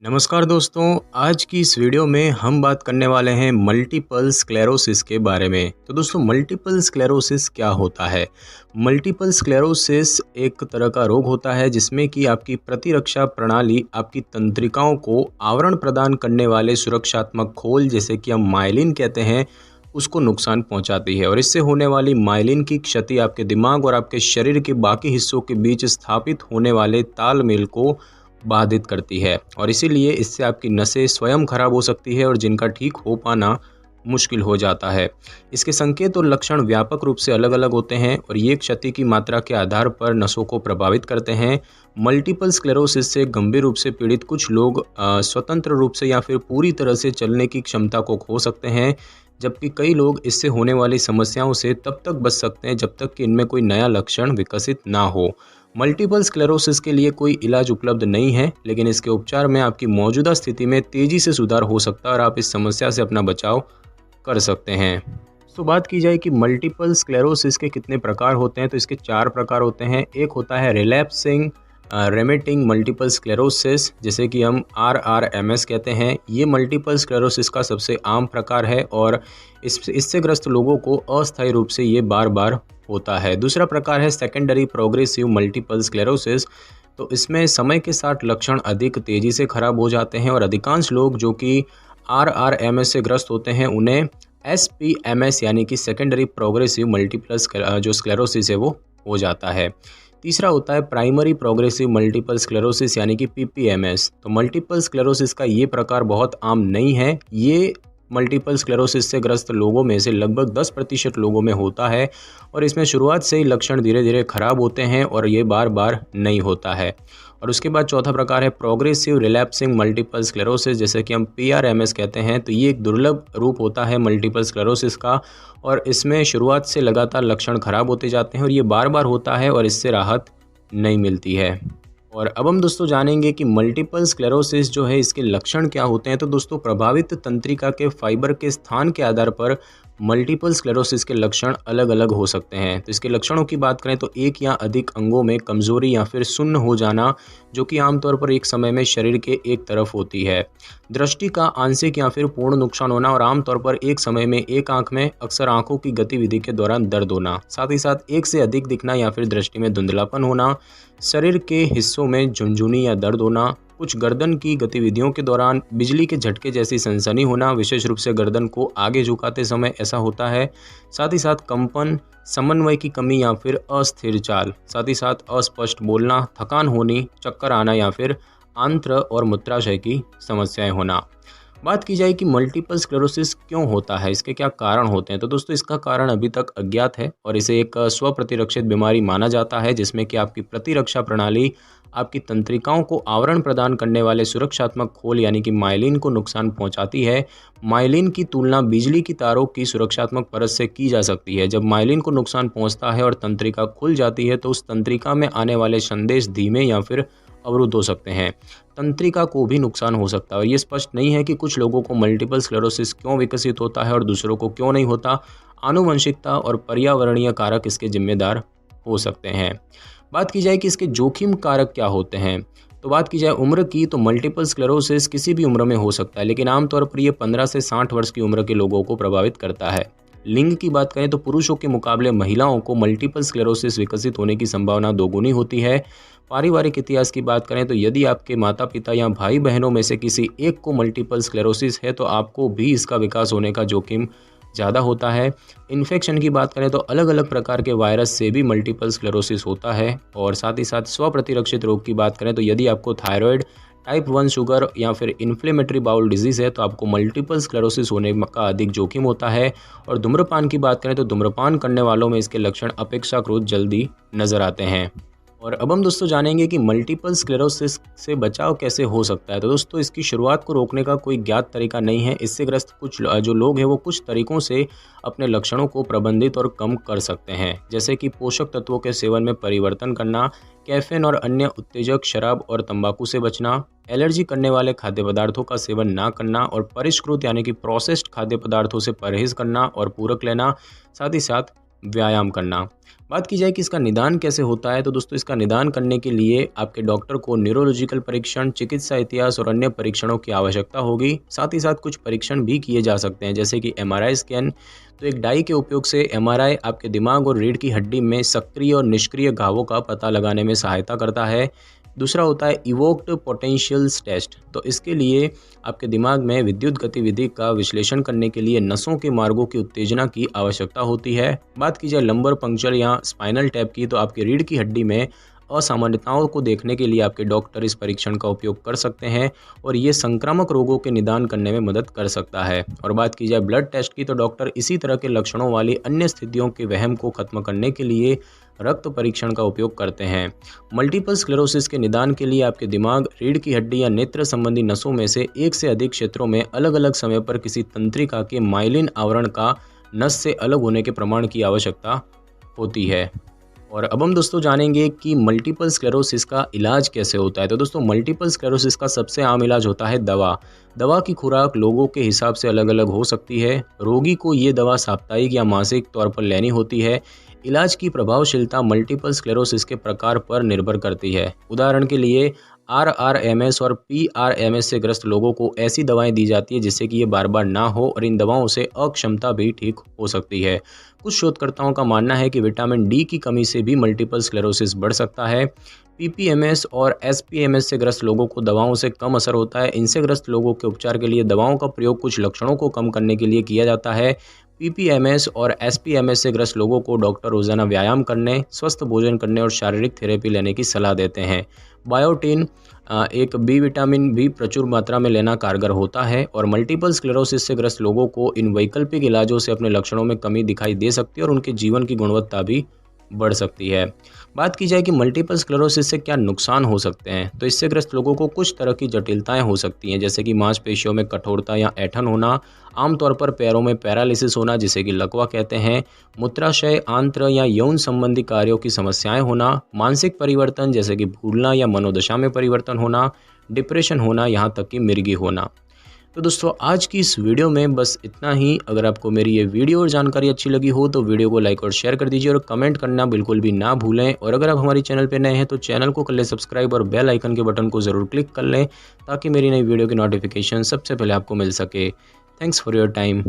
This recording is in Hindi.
नमस्कार दोस्तों, आज की इस वीडियो में हम बात करने वाले हैं मल्टीपल स्क्लेरोसिस के बारे में। तो दोस्तों, मल्टीपल स्क्लेरोसिस क्या होता है? मल्टीपल स्क्लेरोसिस एक तरह का रोग होता है जिसमें कि आपकी प्रतिरक्षा प्रणाली आपकी तंत्रिकाओं को आवरण प्रदान करने वाले सुरक्षात्मक खोल, जैसे कि हम माइलिन कहते हैं, उसको नुकसान पहुंचाती है। और इससे होने वाली माइलिन की क्षति आपके दिमाग और आपके शरीर के बाकी हिस्सों के बीच स्थापित होने वाले तालमेल को बाधित करती है और इसीलिए इससे आपकी नसें स्वयं खराब हो सकती है और जिनका ठीक हो पाना मुश्किल हो जाता है। इसके संकेत और लक्षण व्यापक रूप से अलग अलग होते हैं और ये क्षति की मात्रा के आधार पर नसों को प्रभावित करते हैं। मल्टीपल स्क्लेरोसिस से गंभीर रूप से पीड़ित कुछ लोग स्वतंत्र रूप से या फिर पूरी तरह से चलने की क्षमता को खो सकते हैं, जबकि कई लोग इससे होने वाली समस्याओं से तब तक बच सकते हैं जब तक कि इनमें कोई नया लक्षण विकसित ना हो। मल्टीपल स्क्लेरोसिस के लिए कोई इलाज उपलब्ध नहीं है, लेकिन इसके उपचार में आपकी मौजूदा स्थिति में तेजी से सुधार हो सकता है और आप इस समस्या से अपना बचाव कर सकते हैं। तो बात की जाए कि मल्टीपल स्क्लेरोसिस के कितने प्रकार होते हैं, तो इसके 4 प्रकार होते हैं। एक होता है रिलैप्सिंग रेमिटिंग मल्टीपल स्क्लेरोसिस, जिसे कि हम RRMS कहते हैं। ये मल्टीपल स्क्लेरोसिस का सबसे आम प्रकार है और इससे ग्रस्त लोगों को अस्थायी रूप से ये बार बार होता है। दूसरा प्रकार है सेकेंडरी प्रोग्रेसिव मल्टीपल स्क्लेरोसिस। तो इसमें समय के साथ लक्षण अधिक तेज़ी से खराब हो जाते हैं और अधिकांश लोग जो कि RRMS से ग्रस्त होते हैं उन्हें SPMS यानी कि सेकेंडरी प्रोग्रेसिव मल्टीपल जो स्क्लेरोसिस है वो हो जाता है। तीसरा होता है प्राइमरी प्रोग्रेसिव मल्टीपल स्क्लेरोसिस यानी कि PPMS। तो मल्टीपल स्क्लेरोसिस का ये प्रकार बहुत आम नहीं है। ये मल्टीपल स्क्लेरोसिस से ग्रस्त लोगों में से लगभग 10% लोगों में होता है और इसमें शुरुआत से ही लक्षण धीरे धीरे खराब होते हैं और ये बार बार नहीं होता है। और उसके बाद चौथा प्रकार है प्रोग्रेसिव रिलैप्सिंग मल्टीपल स्क्लेरोसिस, जैसे कि हम PRMS कहते हैं। तो ये एक दुर्लभ रूप होता है मल्टीपल स्क्लेरोसिस का और इसमें शुरुआत से लगातार लक्षण खराब होते जाते हैं और ये बार बार होता है और इससे राहत नहीं मिलती है। और अब हम दोस्तों जानेंगे कि मल्टीपल स्क्लेरोसिस जो है इसके लक्षण क्या होते हैं। तो दोस्तों, प्रभावित तंत्रिका के फाइबर के स्थान के आधार पर मल्टीपल स्क्लेरोसिस के लक्षण अलग अलग हो सकते हैं। तो इसके लक्षणों की बात करें तो एक या अधिक अंगों में कमजोरी या फिर सुन्न हो जाना, जो कि आमतौर पर एक समय में शरीर के एक तरफ होती है। दृष्टि का आंशिक या फिर पूर्ण नुकसान होना और आमतौर पर एक समय में एक आंख में अक्सर आंखों की गतिविधि के दौरान दर्द होना, साथ ही साथ एक से अधिक दिखना या फिर दृष्टि में धुंधलापन होना, शरीर के हिस्सों में झुनझुनी या दर्द होना, कुछ गर्दन की गतिविधियों के दौरान बिजली के झटके जैसी सनसनी होना, विशेष रूप से गर्दन को आगे झुकाते समय ऐसा होता है, साथ ही साथ कंपन, समन्वय की कमी या फिर अस्थिर चाल, साथ ही साथ अस्पष्ट बोलना, थकान होनी, चक्कर आना या फिर आंत्र और मूत्राशय की समस्याएं होना। बात की जाए कि मल्टीपल स्क्लेरोसिस क्यों होता है, इसके क्या कारण होते हैं, तो दोस्तों इसका कारण अभी तक अज्ञात है और इसे एक स्वप्रतिरक्षित बीमारी माना जाता है, जिसमें कि आपकी प्रतिरक्षा प्रणाली आपकी तंत्रिकाओं को आवरण प्रदान करने वाले सुरक्षात्मक खोल यानी कि माइलिन को नुकसान पहुंचाती है। माइलिन की तुलना बिजली की तारों की सुरक्षात्मक परत से की जा सकती है। जब माइलिन को नुकसान पहुंचता है और तंत्रिका खुल जाती है तो उस तंत्रिका में आने वाले संदेश धीमे या फिर अवरुद्ध हो सकते हैं। तंत्रिका को भी नुकसान हो सकता है और ये स्पष्ट नहीं है कि कुछ लोगों को मल्टीपल स्क्लेरोसिस क्यों विकसित होता है और दूसरों को क्यों नहीं होता। आनुवंशिकता और पर्यावरणीय कारक इसके जिम्मेदार हो सकते हैं। बात की जाए कि इसके जोखिम कारक क्या होते हैं, तो बात की जाए उम्र की, तो मल्टीपल स्क्लेरोसिस किसी भी उम्र में हो सकता है, लेकिन आमतौर पर यह 15 से 60 वर्ष की उम्र के लोगों को प्रभावित करता है। लिंग की बात करें तो पुरुषों के मुकाबले महिलाओं को मल्टीपल स्क्लेरोसिस विकसित होने की संभावना दोगुनी होती है। पारिवारिक इतिहास की बात करें तो यदि आपके माता पिता या भाई बहनों में से किसी एक को मल्टीपल स्क्लेरोसिस है तो आपको भी इसका विकास होने का जोखिम ज़्यादा होता है। इन्फेक्शन की बात करें तो अलग अलग प्रकार के वायरस से भी मल्टीपल स्क्लेरोसिस होता है। और साथ ही साथ स्वप्रतिरक्षित रोग की बात करें तो यदि आपको थायराइड, टाइप 1 शुगर या फिर इन्फ्लेमेटरी बाउल डिजीज़ है तो आपको मल्टीपल स्क्लेरोसिस होने का अधिक जोखिम होता है। और धूम्रपान की बात करें तो धूम्रपान करने वालों में इसके लक्षण अपेक्षाकृत जल्दी नज़र आते हैं। और अब हम दोस्तों जानेंगे कि मल्टीपल स्क्लेरोसिस से बचाव कैसे हो सकता है। तो दोस्तों, इसकी शुरुआत को रोकने का कोई ज्ञात तरीका नहीं है। इससे ग्रस्त कुछ जो लोग हैं वो कुछ तरीकों से अपने लक्षणों को प्रबंधित और कम कर सकते हैं, जैसे कि पोषक तत्वों के सेवन में परिवर्तन करना, कैफीन और अन्य उत्तेजक, शराब और तंबाकू से बचना, एलर्जी करने वाले खाद्य पदार्थों का सेवन ना करना और परिष्कृत यानी कि प्रोसेस्ड खाद्य पदार्थों से परहेज करना और पूरक लेना, साथ ही साथ व्यायाम करना। बात की जाए कि इसका निदान कैसे होता है, तो दोस्तों इसका निदान करने के लिए आपके डॉक्टर को न्यूरोलॉजिकल परीक्षण, चिकित्सा इतिहास और अन्य परीक्षणों की आवश्यकता होगी। साथ ही साथ कुछ परीक्षण भी किए जा सकते हैं, जैसे कि एमआरआई स्कैन। तो एक डाई के उपयोग से एमआरआई आपके दिमाग और रीढ़ की हड्डी में सक्रिय और निष्क्रिय घावों का पता लगाने में सहायता करता है। दूसरा होता है इवोक्ड पोटेंशियल्स टेस्ट। तो इसके लिए आपके दिमाग में विद्युत गतिविधि का विश्लेषण करने के लिए नसों के मार्गों की उत्तेजना की आवश्यकता होती है। बात की जाए लंबर पंक्चर या स्पाइनल टैप की, तो आपकी रीढ़ की हड्डी में असामान्यताओं को देखने के लिए आपके डॉक्टर इस परीक्षण का उपयोग कर सकते हैं और ये संक्रामक रोगों के निदान करने में मदद कर सकता है। और बात की जाए ब्लड टेस्ट की, तो डॉक्टर इसी तरह के लक्षणों वाली अन्य स्थितियों के वहम को खत्म करने के लिए रक्त परीक्षण का उपयोग करते हैं। मल्टीपल स्क्लेरोसिस के निदान के लिए आपके दिमाग, रीढ़ की हड्डी या नेत्र संबंधी नसों में से एक से अधिक क्षेत्रों में अलग अलग समय पर किसी तंत्रिका के माइलिन आवरण का नस से अलग होने के प्रमाण की आवश्यकता होती है। और अब हम दोस्तों जानेंगे कि मल्टीपल स्क्लेरोसिस का इलाज कैसे होता है। तो दोस्तों मल्टीपल स्क्लेरोसिस का सबसे आम इलाज होता है दवा की खुराक लोगों के हिसाब से अलग अलग हो सकती है। रोगी को ये दवा साप्ताहिक या मासिक तौर पर लेनी होती है। इलाज की प्रभावशीलता मल्टीपल स्क्लेरोसिस के प्रकार पर निर्भर करती है। उदाहरण के लिए RRMS और PRMS से ग्रस्त लोगों को ऐसी दवाएं दी जाती है जिससे कि ये बार बार ना हो और इन दवाओं से अक्षमता भी ठीक हो सकती है। कुछ शोधकर्ताओं का मानना है कि विटामिन डी की कमी से भी मल्टीपल स्क्लेरोसिस बढ़ सकता है। PPMS और SPMS से ग्रस्त लोगों को दवाओं से कम असर होता है। इनसे ग्रस्त लोगों के उपचार के लिए दवाओं का प्रयोग कुछ लक्षणों को कम करने के लिए किया जाता है। PPMS और SPMS से ग्रस्त लोगों को डॉक्टर रोजाना व्यायाम करने, स्वस्थ भोजन करने और शारीरिक थेरेपी लेने की सलाह देते हैं। बायोटिन एक बी विटामिन भी प्रचुर मात्रा में लेना कारगर होता है और मल्टीपल स्क्लेरोसिस से ग्रस्त लोगों को इन वैकल्पिक इलाजों से अपने लक्षणों में कमी दिखाई दे सकती है और उनके जीवन की गुणवत्ता भी बढ़ सकती है। बात की जाए कि मल्टीपल स्क्लेरोसिस से क्या नुकसान हो सकते हैं, तो इससे ग्रस्त लोगों को कुछ तरह की जटिलताएं हो सकती हैं, जैसे कि मांसपेशियों में कठोरता या ऐंठन होना, आमतौर पर पैरों में पैरालिसिस होना जिसे कि लकवा कहते हैं, मूत्राशय, आंत्र या यौन संबंधी कार्यों की समस्याएं होना, मानसिक परिवर्तन जैसे कि भूलना या मनोदशा में परिवर्तन होना, डिप्रेशन होना, यहाँ तक कि मिर्गी होना। तो दोस्तों आज की इस वीडियो में बस इतना ही। अगर आपको मेरी ये वीडियो और जानकारी अच्छी लगी हो तो वीडियो को लाइक और शेयर कर दीजिए और कमेंट करना बिल्कुल भी ना भूलें। और अगर आप हमारे चैनल पर नए हैं तो चैनल को कर लें सब्सक्राइब और बेल आइकन के बटन को ज़रूर क्लिक कर लें ताकि मेरी नई वीडियो की नोटिफिकेशन सबसे पहले आपको मिल सके। Thanks for your time.